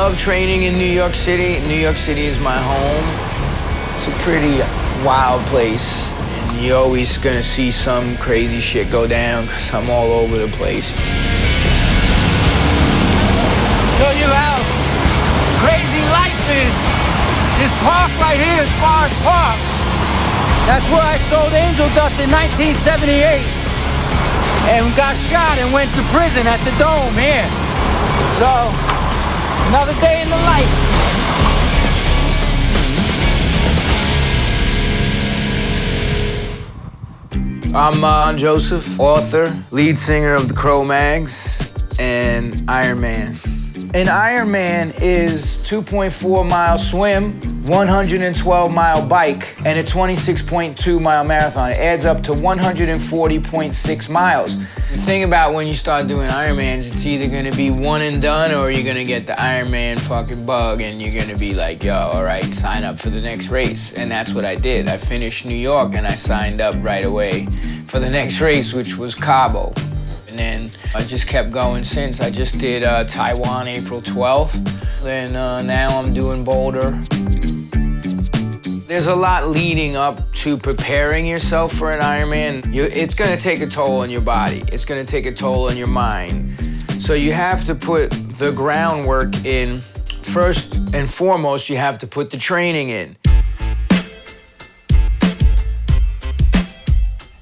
love training in New York City. New York City is my home. It's a pretty wild place. And you're always gonna see some crazy shit go down because I'm all over the place. Show you how crazy life is. This park right here is Forest Park. That's where I sold angel dust in 1978. And got shot and went to prison at the Dome here. So, another day in the life. I'm Joseph, author, lead singer of the Cro-Mags, and Ironman. An Ironman is 2.4 mile swim, 112 mile bike, and a 26.2 mile marathon. It adds up to 140.6 miles. The thing about when you start doing Ironmans, it's either gonna be one and done or you're gonna get the Ironman fucking bug and you're gonna be like, yo, all right, sign up for the next race. And that's what I did. I finished New York and I signed up right away for the next race, which was Cabo. And then I just kept going since. I just did Taiwan April 12th. Then now I'm doing Boulder. There's a lot leading up to preparing yourself for an Ironman. It's gonna take a toll on your body. It's gonna take a toll on your mind. So you have to put the groundwork in. First and foremost, you have to put the training in.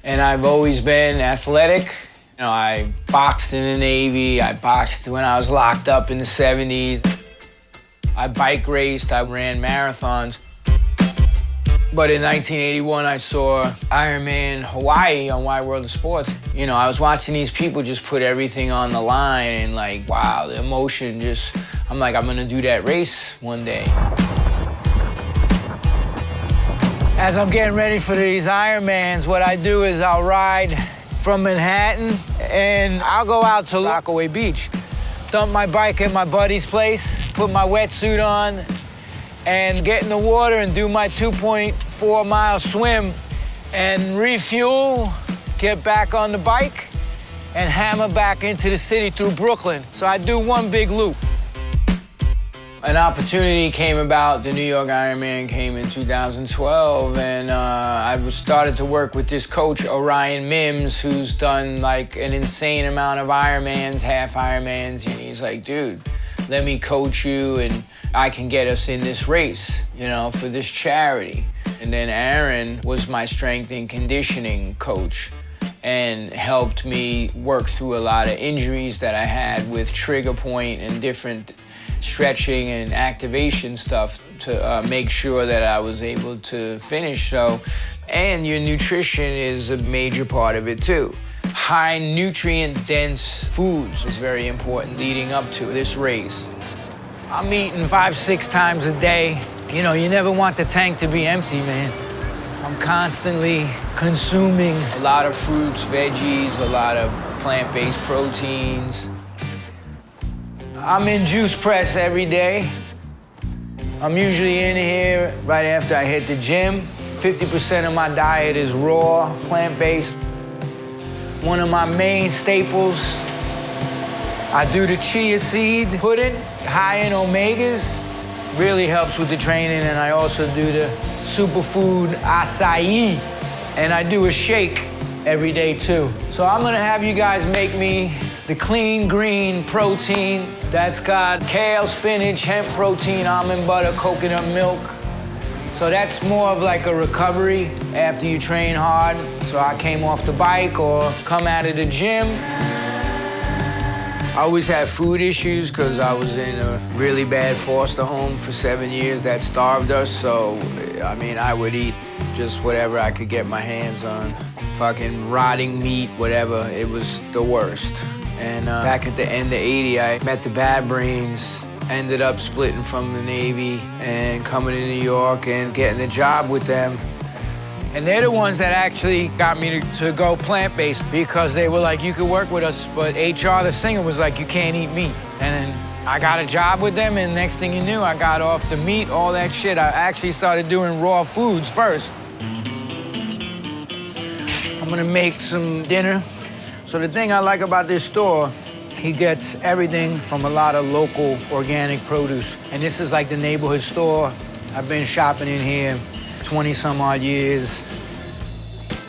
And I've always been athletic. You know, I boxed in the Navy, I boxed when I was locked up in the 70s. I bike raced, I ran marathons. But in 1981, I saw Ironman Hawaii on Wide World of Sports. You know, I was watching these people just put everything on the line and like, wow, the emotion just, I'm like, I'm gonna do that race one day. As I'm getting ready for these Ironmans, what I do is I'll ride from Manhattan, and I'll go out to Rockaway Beach, dump my bike at my buddy's place, put my wetsuit on, and get in the water and do my 2.4 mile swim and refuel, get back on the bike, and hammer back into the city through Brooklyn. So I do one big loop. An opportunity came about. The New York Ironman came in 2012, and I started to work with this coach, Orion Mims, who's done like an insane amount of Ironmans, half Ironmans, and he's like, dude, let me coach you and I can get us in this race, you know, for this charity. And then Aaron was my strength and conditioning coach and helped me work through a lot of injuries that I had with trigger point and different stretching and activation stuff to make sure that I was able to finish. So, and your nutrition is a major part of it too. High nutrient dense foods is very important leading up to this race. I'm eating 5-6 times a day. You know, you never want the tank to be empty, man. I'm constantly consuming a lot of fruits, veggies, a lot of plant-based proteins. I'm in juice press every day. I'm usually in here right after I hit the gym. 50% of my diet is raw, plant-based. One of my main staples, I do the chia seed pudding, high in omegas. Really helps with the training, and I also do the superfood acai, and I do a shake every day too. So I'm gonna have you guys make me the clean green protein that's got kale, spinach, hemp protein, almond butter, coconut milk. So that's more of like a recovery after you train hard. So I came off the bike or come out of the gym. I always had food issues because I was in a really bad foster home for 7 years that starved us. So, I mean, I would eat just whatever I could get my hands on. Fucking rotting meat, whatever, it was the worst. And back at the end of '80, I met the Bad Brains, ended up splitting from the Navy and coming to New York and getting a job with them. And they're the ones that actually got me to go plant-based because they were like, you could work with us, but HR, the singer, was like, you can't eat meat. And then I got a job with them, and next thing you knew, I got off the meat, all that shit. I actually started doing raw foods first. I'm gonna make some dinner. So the thing I like about this store He gets everything from a lot of local organic produce. And this is like the neighborhood store. I've been shopping in here 20 some odd years.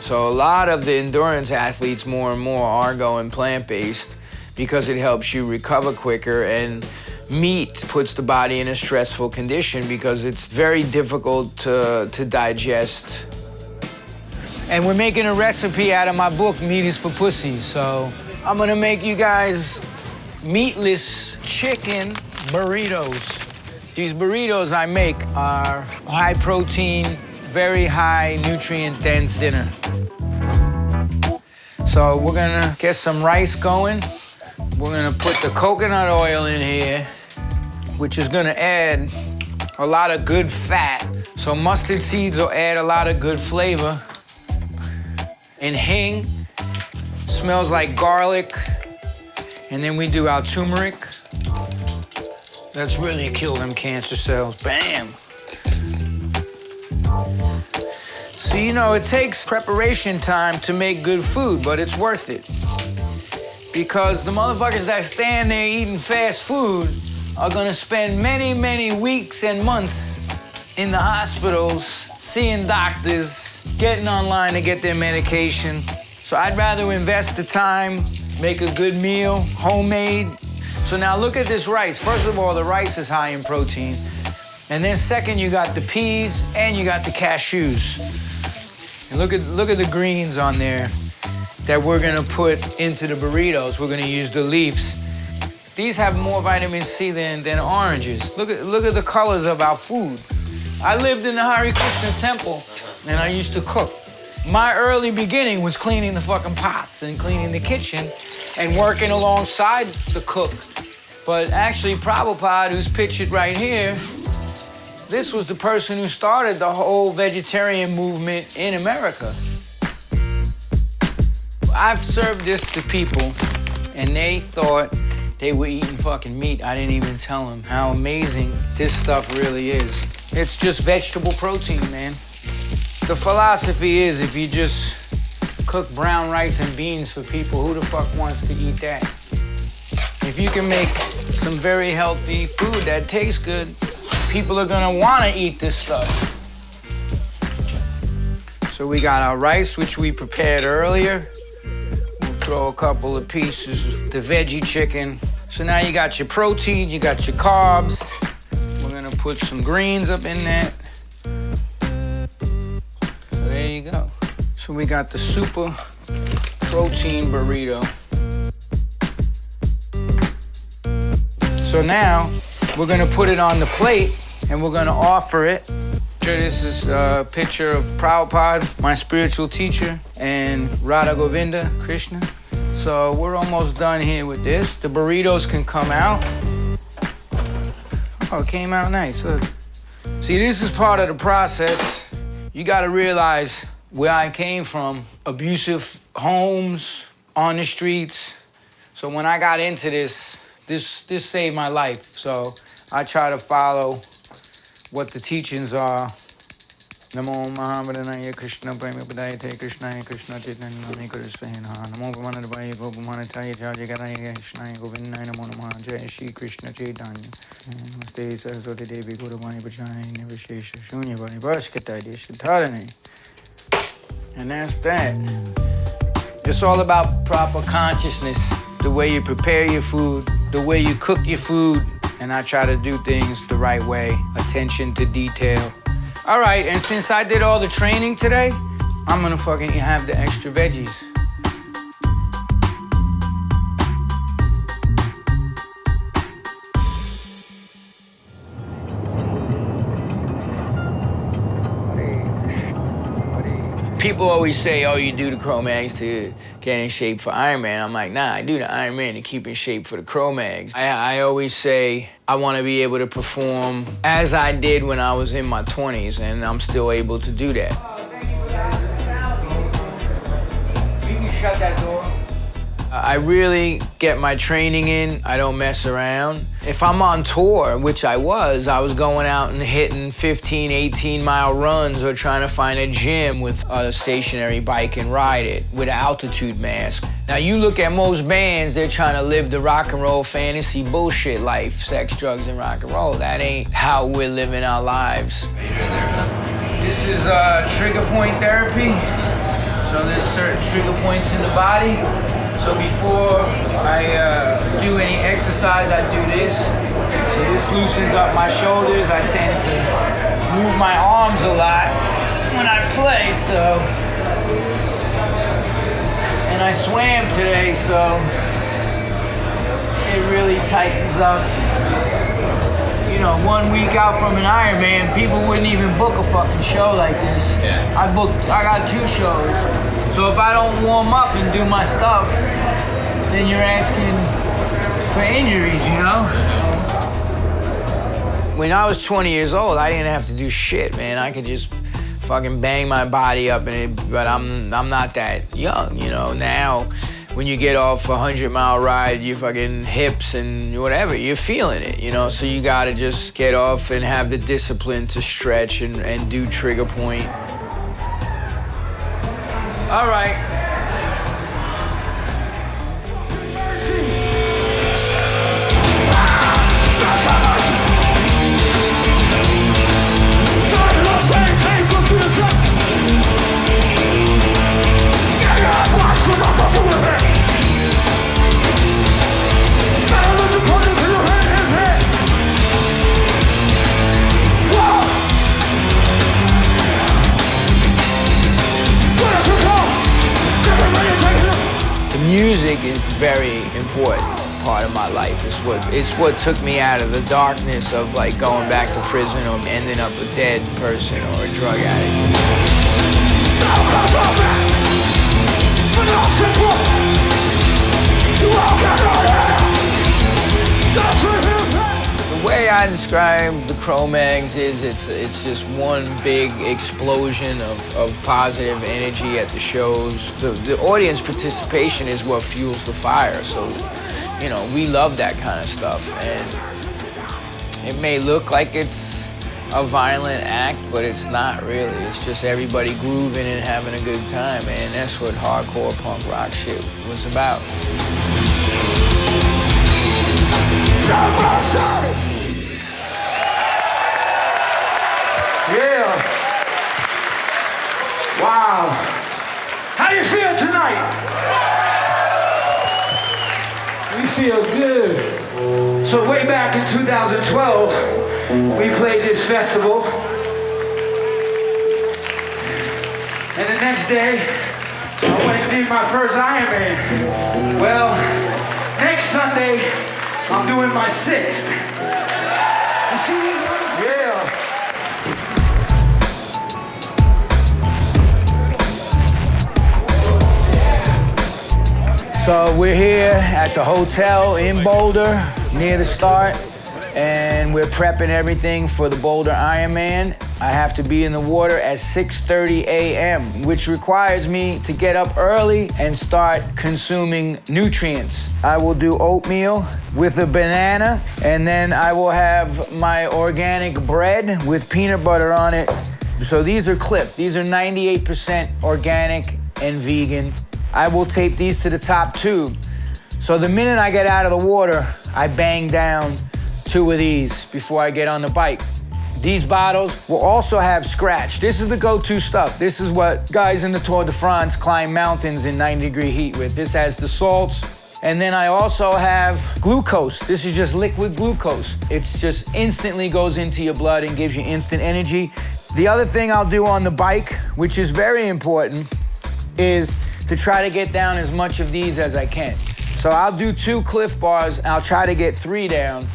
So a lot of the endurance athletes more and more are going plant-based because it helps you recover quicker, and meat puts the body in a stressful condition because it's very difficult to digest. And we're making a recipe out of my book, Meat is for Pussies. So I'm gonna make you guys meatless chicken burritos. These burritos I make are high protein, very high nutrient dense dinner. So we're gonna get some rice going. We're gonna put the coconut oil in here, which is gonna add a lot of good fat. So mustard seeds will add a lot of good flavor. And hing, smells like garlic. And then we do our turmeric. Let's really kill them cancer cells. Bam. So, you know, it takes preparation time to make good food, but it's worth it. Because the motherfuckers that stand there eating fast food are gonna spend many, many weeks and months in the hospitals, seeing doctors, getting online to get their medication. So I'd rather invest the time, make a good meal, homemade. So now look at this rice. First of all, the rice is high in protein. And then second, you got the peas and you got the cashews. And look at the greens on there that we're gonna put into the burritos. We're gonna use the leaves. These have more vitamin C than oranges. Look at the colors of our food. I lived in the Hare Krishna temple and I used to cook. My early beginning was cleaning the fucking pots and cleaning the kitchen and working alongside the cook. But actually, Prabhupada, who's pictured right here, this was the person who started the whole vegetarian movement in America. I've served this to people, and they thought they were eating fucking meat. I didn't even tell them how amazing this stuff really is. It's just vegetable protein, man. The philosophy is if you just cook brown rice and beans for people, who the fuck wants to eat that? If you can make some very healthy food that tastes good, people are gonna wanna eat this stuff. So we got our rice, which we prepared earlier. We'll throw a couple of pieces of the veggie chicken. So now you got your protein, you got your carbs. We're gonna put some greens up in that. So there you go. So we got the super protein burrito. So now we're gonna put it on the plate and we're gonna offer it. This is a picture of Prabhupada, my spiritual teacher, and Radha Govinda Krishna. So we're almost done here with this. The burritos can come out. Oh, it came out nice, look. See, this is part of the process. You gotta realize where I came from, abusive homes, on the streets. So when I got into this saved my life. So I try to follow what the teachings are. Namo Mahabharanaya Krishna Premapadaye Krishnaya Krishna Chaitanya Namo Krishna Namo Pamanadabhaya Gopamanataya Jajagaraya Krishnaya Govindaya Namo Namaha Jai Shri Krishna Chaitanya Namaste Saraswati Devi Guruvani Pachani Nivashesha Shunyavani Bhaskata Deshatharane. And that's that. It's all about proper consciousness, the way you prepare your food, the way you cook your food, and I try to do things the right way, attention to detail. All right, and since I did all the training today, I'm gonna fucking have the extra veggies. People always say, oh, you do the Cro-Mags to get in shape for Ironman. I'm like, nah, I do the Ironman to keep in shape for the Cro-Mags. I always say I want to be able to perform as I did when I was in my 20s, and I'm still able to do that. You can shut that door. I really get my training in. I don't mess around. If I'm on tour, which I was going out and hitting 15, 18-mile runs or trying to find a gym with a stationary bike and ride it with an altitude mask. Now you look at most bands, they're trying to live the rock and roll fantasy bullshit life, sex, drugs, and rock and roll. That ain't how we're living our lives. This is trigger point therapy. So there's certain trigger points in the body. So before I do any exercise, I do this. So this loosens up my shoulders. I tend to move my arms a lot when I play, so. And I swam today, so it really tightens up. You know, 1 week out from an Ironman, people wouldn't even book a fucking show like this. Yeah. I got 2 shows. So if I don't warm up and do my stuff, then you're asking for injuries, you know? When I was 20 years old, I didn't have to do shit, man. I could just fucking bang my body up in it, but I'm not that young, you know. Now, when you get off a 100-mile ride, your fucking hips and whatever, you're feeling it, you know. So you gotta just get off and have the discipline to stretch and do trigger point. All right. Music is a very important part of my life. It's what took me out of the darkness of like going back to prison or ending up a dead person or a drug addict. The way I describe the Cro-Mags is it's just one big explosion of positive energy at the shows. The audience participation is what fuels the fire. So, you know, we love that kind of stuff. And it may look like it's a violent act, but it's not really. It's just everybody grooving and having a good time, and that's what hardcore punk rock shit was about. Yeah. Wow. How you feel tonight? We feel good. So way back in 2012, we played this festival. And the next day, I went and did my first Ironman. Well, next Sunday, I'm doing my 6th. You see these ones? Yeah. So we're here at the hotel in Boulder, near the start, and we're prepping everything for the Boulder Ironman. I have to be in the water at 6:30 a.m., which requires me to get up early and start consuming nutrients. I will do oatmeal with a banana, and then I will have my organic bread with peanut butter on it. So these are clipped. These are 98% organic and vegan. I will tape these to the top tube. So the minute I get out of the water, I bang down 2 of these before I get on the bike. These bottles will also have scratch. This is the go-to stuff. This is what guys in the Tour de France climb mountains in 90-degree heat with. This has the salts. And then I also have glucose. This is just liquid glucose. It's just instantly goes into your blood and gives you instant energy. The other thing I'll do on the bike, which is very important, is to try to get down as much of these as I can. So I'll do 2 Cliff Bars, and I'll try to get 3 down,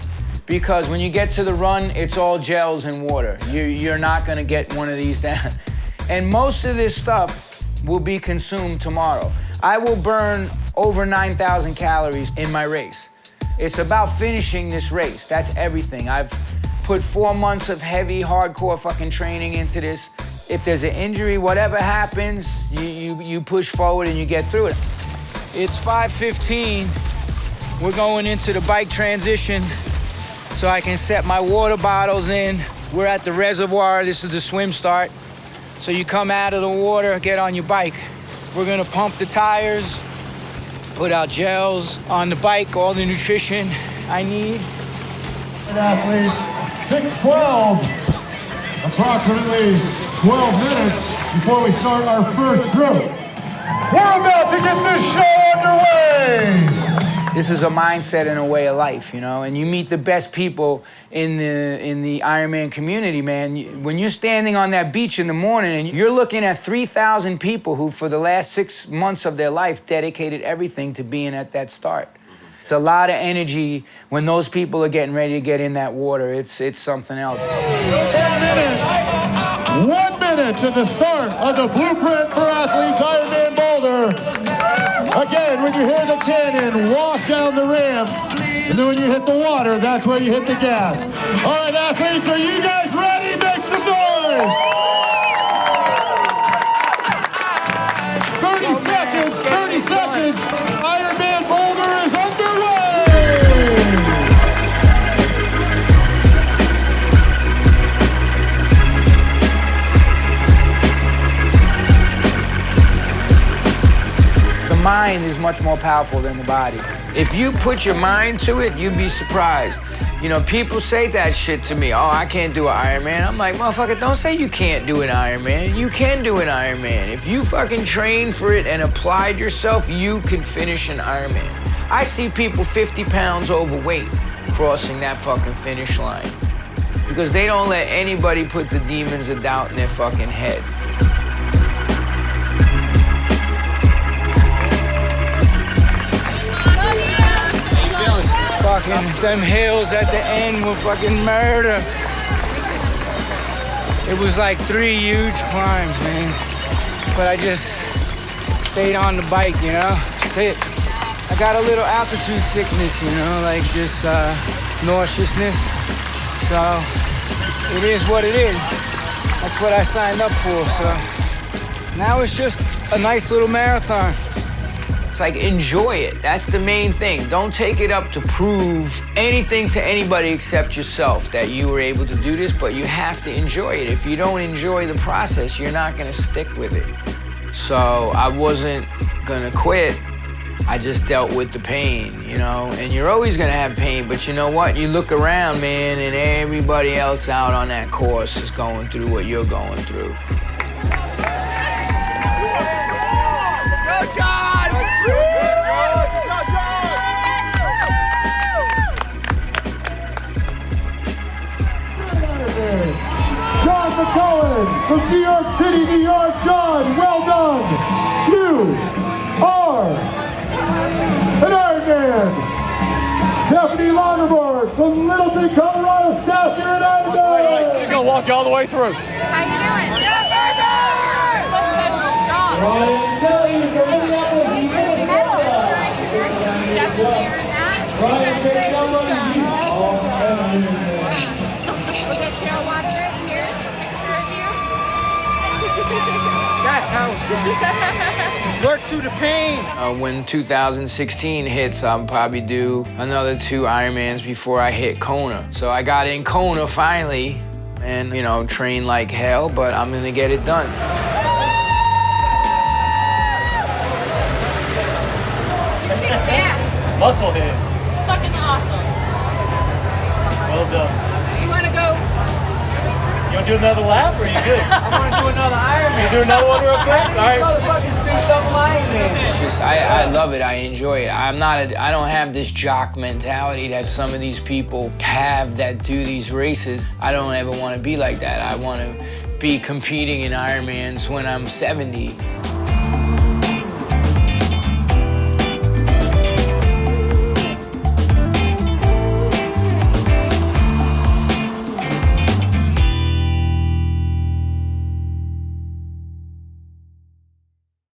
because when you get to the run, it's all gels and water. You're not gonna get one of these down. And most of this stuff will be consumed tomorrow. I will burn over 9,000 calories in my race. It's about finishing this race. That's everything. I've put 4 months of heavy, hardcore fucking training into this. If there's an injury, whatever happens, you push forward and you get through it. It's 5:15. We're going into the bike transition so I can set my water bottles in. We're at the reservoir. This is the swim start. So you come out of the water, get on your bike. We're gonna pump the tires, put out gels on the bike, all the nutrition I need. Athletes, 6:12, approximately 12 minutes before we start our first group. We're about to get this show underway. This is a mindset and a way of life, you know, and you meet the best people in the Ironman community, man. When you're standing on that beach in the morning and you're looking at 3,000 people who for the last 6 months of their life dedicated everything to being at that start. It's a lot of energy when those people are getting ready to get in that water. It's something else. 1 minute to the start of the Blueprint for Athletes Ironman Boulder. Again, when you hear the cannon, walk down the ramp. And then when you hit the water, that's where you hit the gas. All right, athletes, are you guys ready? Make some noise! 30 seconds, 30 seconds. Ironman Boulder is underway! The mind is much more powerful than the body. If you put your mind to it, you'd be surprised. You know, people say that shit to me. Oh, I can't do an Ironman. I'm like, motherfucker, don't say you can't do an Ironman. You can do an Ironman. If you fucking trained for it and applied yourself, you can finish an Ironman. I see people 50 pounds overweight crossing that fucking finish line because they don't let anybody put the demons of doubt in their fucking head. Fucking them hills at the end were fucking murder. It was like 3 huge climbs, man. But I just stayed on the bike, you know? That's it. I got a little altitude sickness, you know, like just nauseousness. So it is what it is. That's what I signed up for, so now it's just a nice little marathon. It's like, enjoy it. That's the main thing. Don't take it up to prove anything to anybody except yourself that you were able to do this, but you have to enjoy it. If you don't enjoy the process, you're not gonna stick with it. So I wasn't gonna quit. I just dealt with the pain, you know? And you're always gonna have pain, but you know what? You look around, man, and everybody else out on that course is going through what you're going through. Go, John! John McCullen from New York City, New York. John, well done. You are an Ironman. Stephanie Lagerberg from Littleton, Colorado. Staff here at Ironman. She's gonna walk you all the way through. How you doing? Looks so strong. Ryan Kelly from Minneapolis, Minnesota. Definitely earned that. Ryan Kelly. We'll get you a water right here. Picture of you. That's how it's going. Work through the pain. When 2016 hits, I'll probably do another 2 Ironmans before I hit Kona. So I got in Kona finally and, you know, trained like hell, but I'm gonna get it done. Yes. Muscle hit. Fucking awesome. Well done. You want to go? You want to do another lap or are you good? I wanna do another Ironman. You do another one real quick? All right. Motherfuckers do something Ironman. It's just, I love it, I enjoy it. I don't have this jock mentality that some of these people have that do these races. I don't ever wanna be like that. I wanna be competing in Ironmans when I'm 70.